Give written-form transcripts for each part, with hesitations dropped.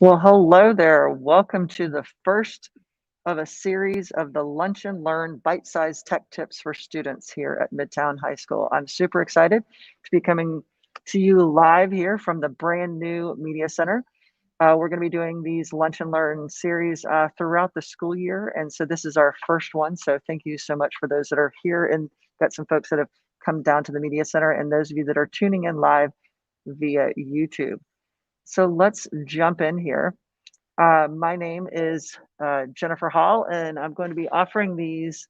Well, hello there. Welcome to the first of a series of the Lunch and Learn bite-sized tech tips for students here at Midtown High School. I'm super excited to be coming to you live here from the brand new Media Center. We're going to be doing these Lunch and Learn series throughout the school year. And so this is our first one. So thank you so much for those that are here, and got some folks that have come down to the Media Center, and those of you that are tuning in live via YouTube. So let's jump in here. My name is Jennifer Hall, and I'm going to be offering these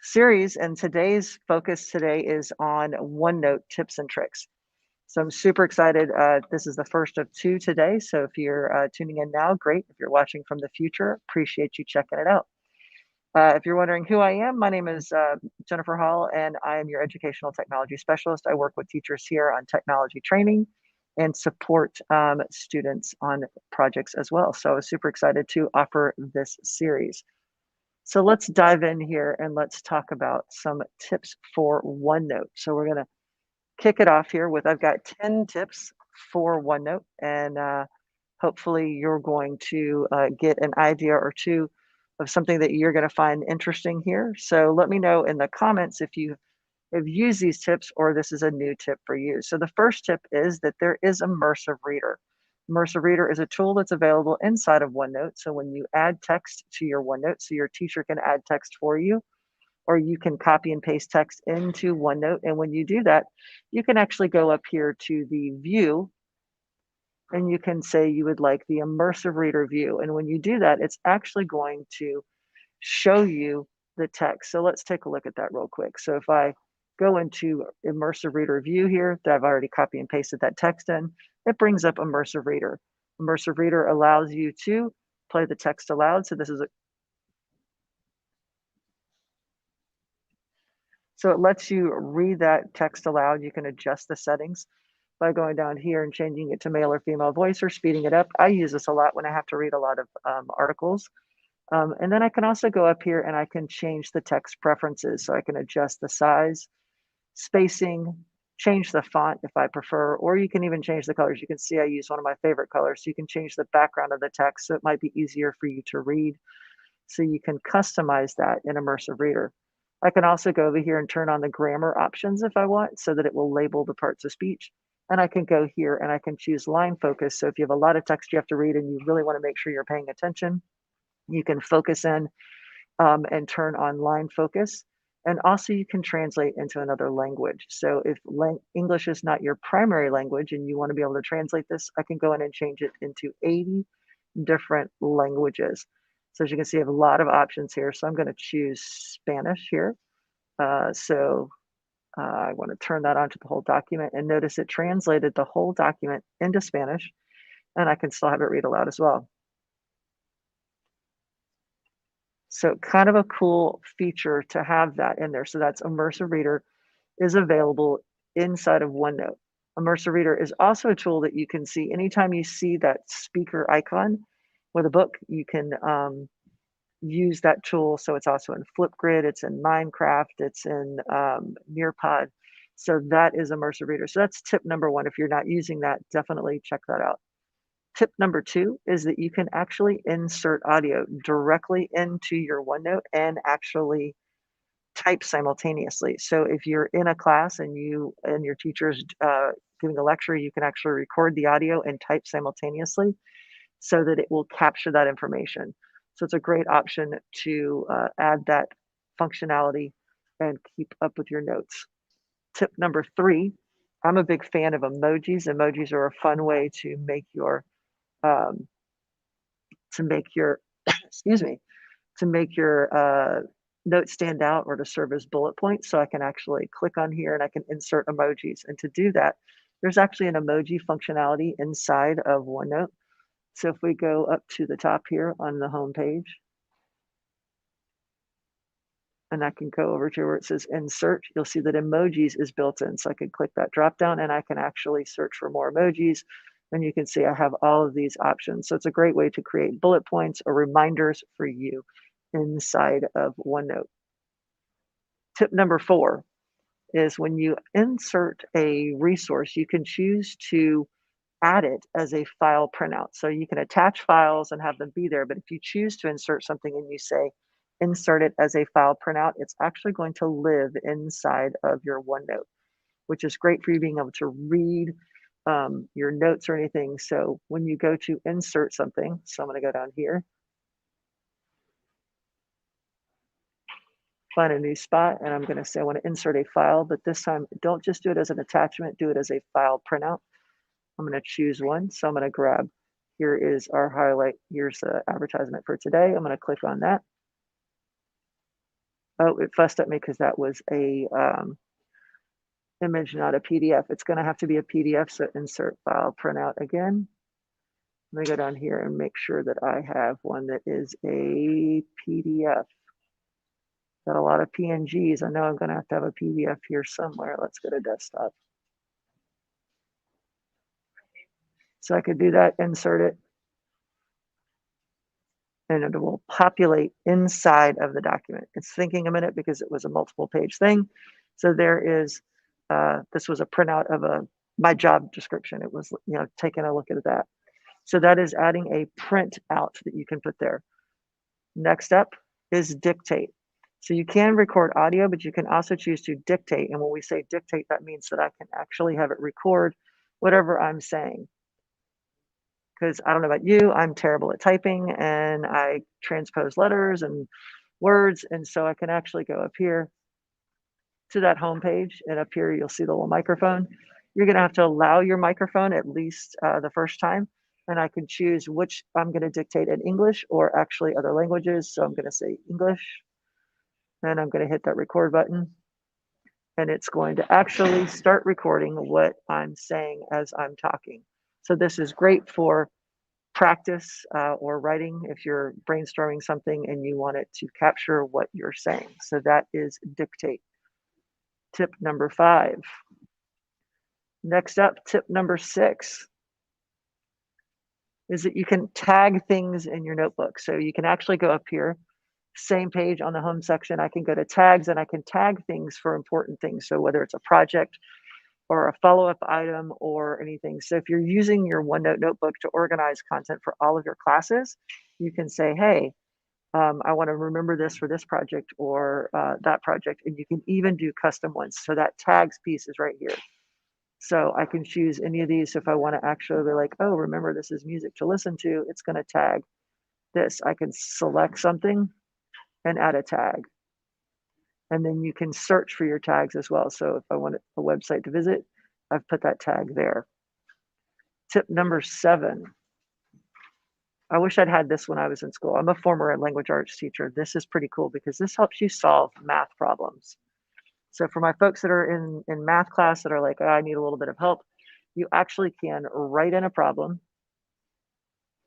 series. And today's focus today is on OneNote tips and tricks. So I'm super excited. This is the first of two today. So if you're tuning in now, great. If you're watching from the future, appreciate you checking it out. If you're wondering who I am, my name is Jennifer Hall, and I am your educational technology specialist. I work with teachers here on technology training and support students on projects as well. So I was super excited to offer this series. So let's dive in here and let's talk about some tips for OneNote. So we're going to kick it off here with I've got 10 tips for OneNote, and hopefully you're going to get an idea or two of something that you're going to find interesting here. So let me know in the comments if you have used these tips or this is a new tip for you. So the first tip is that there is Immersive Reader. Immersive Reader is a tool that's available inside of OneNote. So when you add text to your OneNote, so your teacher can add text for you, or you can copy and paste text into OneNote. And when you do that, you can actually go up here to the view, and you can say you would like the Immersive Reader view. And when you do that, it's actually going to show you the text. So let's take a look at that real quick. So if I go into Immersive Reader view here, that I've already copy and pasted that text in, it brings up Immersive Reader. Immersive Reader allows you to play the text aloud. So it lets you read that text aloud. You can adjust the settings by going down here and changing it to male or female voice or speeding it up. I use this a lot when I have to read a lot of articles. And then I can also go up here and I can change the text preferences. So I can adjust the size, spacing, change the font if I prefer, or you can even change the colors. You can see I use one of my favorite colors. So you can change the background of the text so it might be easier for you to read. So you can customize that in Immersive Reader. I can also go over here and turn on the grammar options if I want, so that it will label the parts of speech. And I can go here and I can choose line focus. So if you have a lot of text you have to read and you really want to make sure you're paying attention, you can focus in and turn on line focus. And also you can translate into another language. So if English is not your primary language and you want to be able to translate this, I can go in and change it into 80 different languages. So as you can see, I have a lot of options here. So I'm going to choose Spanish here. I want to turn that onto the whole document, and notice it translated the whole document into Spanish, and I can still have it read aloud as well. So kind of a cool feature to have that in there. So that's Immersive Reader is available inside of OneNote. Immersive Reader is also a tool that you can see anytime you see that speaker icon with a book, you can use that tool. So it's also in Flipgrid, it's in Minecraft, it's in Nearpod. So that is Immersive Reader. So that's tip number one. If you're not using that, definitely check that out. Tip number two is that you can actually insert audio directly into your OneNote and actually type simultaneously. So if you're in a class and your teacher's giving a lecture, you can actually record the audio and type simultaneously so that it will capture that information. So it's a great option to add that functionality and keep up with your notes. Tip number three, I'm a big fan of emojis. Emojis are a fun way to make your um, excuse me, to make your notes stand out or to serve as bullet points. So I can actually click on here and I can insert emojis. And to do that, there's actually an emoji functionality inside of OneNote. So if we go up to the top here on the home page, and I can go over to where it says insert, you'll see that emojis is built in. So I can click that drop down and I can actually search for more emojis. And you can see I have all of these options. So it's a great way to create bullet points or reminders for you inside of OneNote. Tip number four is when you insert a resource, you can choose to add it as a file printout. So you can attach files and have them be there, but if you choose to insert something and you say, insert it as a file printout, it's actually going to live inside of your OneNote, which is great for you being able to read your notes or anything. So when you go to insert something, so I'm going to go down here, find a new spot, and I'm going to say I want to insert a file, but this time don't just do it as an attachment, do it as a file printout. I'm going to choose one. So I'm going to grab, here is our highlight. Here's the advertisement for today. I'm going to click on that. Oh, it fussed at me because that was a image, not a PDF. It's going to have to be a PDF. So insert file printout again. Let me go down here and make sure that I have one that is a PDF. Got a lot of PNGs. I know I'm going to have a PDF here somewhere. Let's go to desktop. So I could do that, insert it, and it will populate inside of the document. It's thinking a minute because it was a multiple page thing. So there is, this was a printout of my job description. It was, taking a look at that. So that is adding a print out that you can put there. Next up is dictate. So you can record audio, but you can also choose to dictate. And when we say dictate, that means that I can actually have it record whatever I'm saying. Because I don't know about you, I'm terrible at typing and I transpose letters and words. And so I can actually go up here to that home page, and up here you'll see the little microphone. You're going to have to allow your microphone at least the first time. And I can choose which I'm going to dictate in English or actually other languages. So I'm going to say English, and I'm going to hit that record button. And it's going to actually start recording what I'm saying as I'm talking. So this is great for practice or writing if you're brainstorming something and you want it to capture what you're saying. So that is dictate. Tip number 5. Next up, tip number 6 is that you can tag things in your notebook. So you can actually go up here, same page on the home section. I can go to tags and I can tag things for important things. So whether it's a project or a follow-up item or anything. So if you're using your OneNote notebook to organize content for all of your classes, you can say, hey, I want to remember this for this project or that project. And you can even do custom ones. So that tags piece is right here. So I can choose any of these. If I want to actually be like, oh, remember this is music to listen to, it's going to tag this. I can select something and add a tag. And then you can search for your tags as well. So if I want a website to visit, I've put that tag there. Tip number 7. I wish I'd had this when I was in school. I'm a former language arts teacher. This is pretty cool because this helps you solve math problems. So for my folks that are in math class that are like, oh, I need a little bit of help, you actually can write in a problem.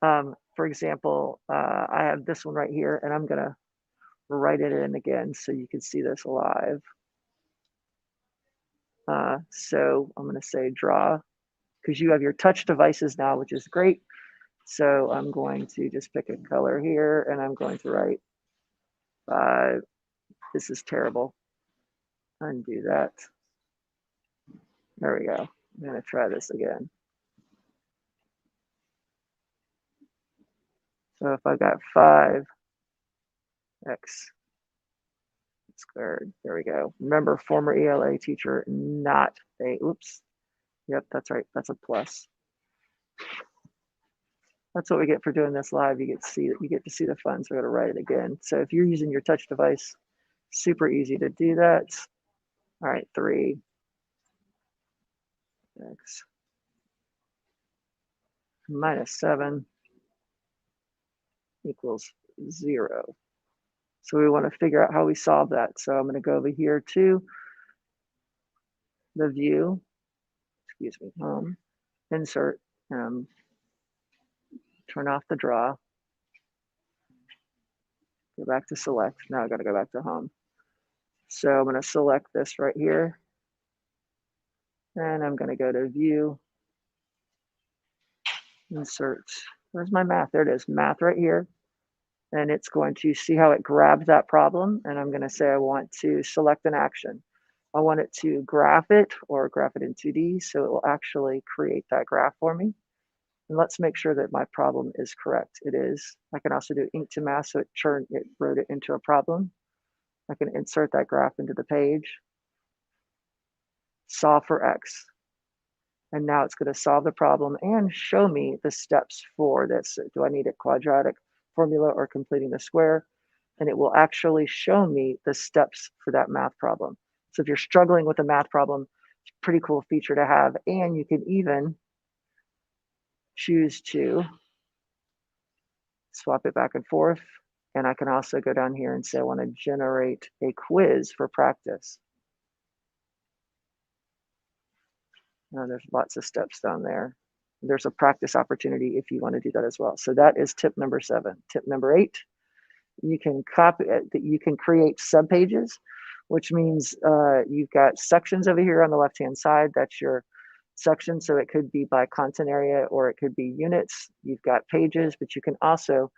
For example, I have this one right here, and I'm going to write it in again so you can see this live. So I'm going to say draw, because you have your touch devices now, which is great. So I'm going to just pick a color here, and I'm going to write 5. This is terrible. Undo that. There we go. I'm going to try this again. So if I got 5x squared, there we go. Remember, former ELA teacher, not a, oops. Yep, that's right. That's a plus. That's what we get for doing this live. You get to see the fun. So we're going to write it again. So if you're using your touch device, super easy to do that. All right, 3x minus 7 equals 0. So we want to figure out how we solve that. So I'm going to go over here to the view, home, insert, turn off the draw, go back to select. Now I got to go back to home. So I'm going to select this right here. And I'm going to go to view, insert. Where's my math? There it is, math right here. And it's going to see how it grabs that problem. And I'm going to say I want to select an action. I want it to graph it or graph it in 2D. So it will actually create that graph for me. And let's make sure that my problem is correct. It is. I can also do ink to math, so it wrote it into a problem. I can insert that graph into the page, solve for X. And now it's going to solve the problem and show me the steps for this. Do I need a quadratic formula or completing the square? And it will actually show me the steps for that math problem. So if you're struggling with a math problem, it's a pretty cool feature to have. And you can even choose to swap it back and forth. And I can also go down here and say, I want to generate a quiz for practice. Now there's lots of steps down there. There's a practice opportunity if you want to do that as well. So that is tip number 7. Tip number 8, you can copy it, you can create subpages, which means you've got sections over here on the left-hand side. That's your section. So it could be by content area or it could be units. You've got pages, but you can also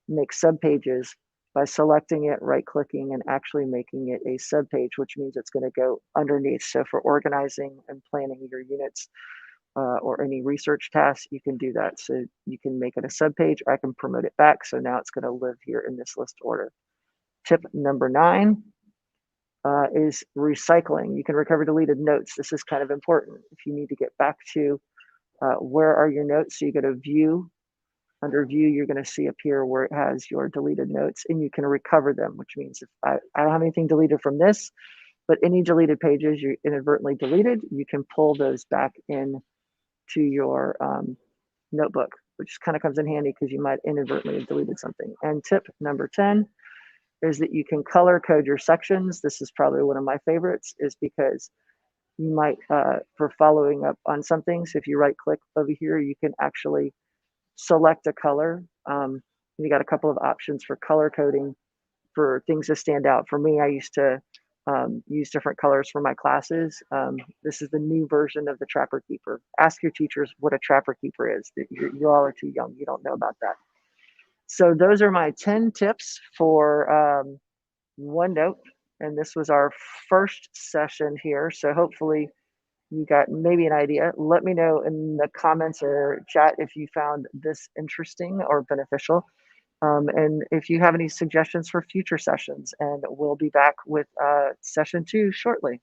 make subpages by selecting it, right-clicking, and actually making it a subpage, which means it's going to go underneath. So for organizing and planning your units or any research tasks, you can do that. So you can make it a subpage, or I can promote it back. So now it's going to live here in this list order. Tip number 9 is recycling. You can recover deleted notes. This is kind of important. If you need to get back to where are your notes, so you go to view. Under view, you're going to see up here where it has your deleted notes, and you can recover them, which means if I don't have anything deleted from this, but any deleted pages you inadvertently deleted, you can pull those back in to your notebook, which kind of comes in handy because you might inadvertently have deleted something. And tip number 10 is that you can color code your sections. This is probably one of my favorites, is because you might, for following up on something, so if you right click over here, you can actually select a color. You got a couple of options for color coding for things to stand out. For me, I used to use different colors for my classes. This is the new version of the Trapper Keeper. Ask your teachers what a Trapper Keeper is. You all are too young. You don't know about that. So those are my 10 tips for OneNote. And this was our first session here. So hopefully you got maybe an idea. Let me know in the comments or chat if you found this interesting or beneficial. And if you have any suggestions for future sessions, and we'll be back with session 2 shortly.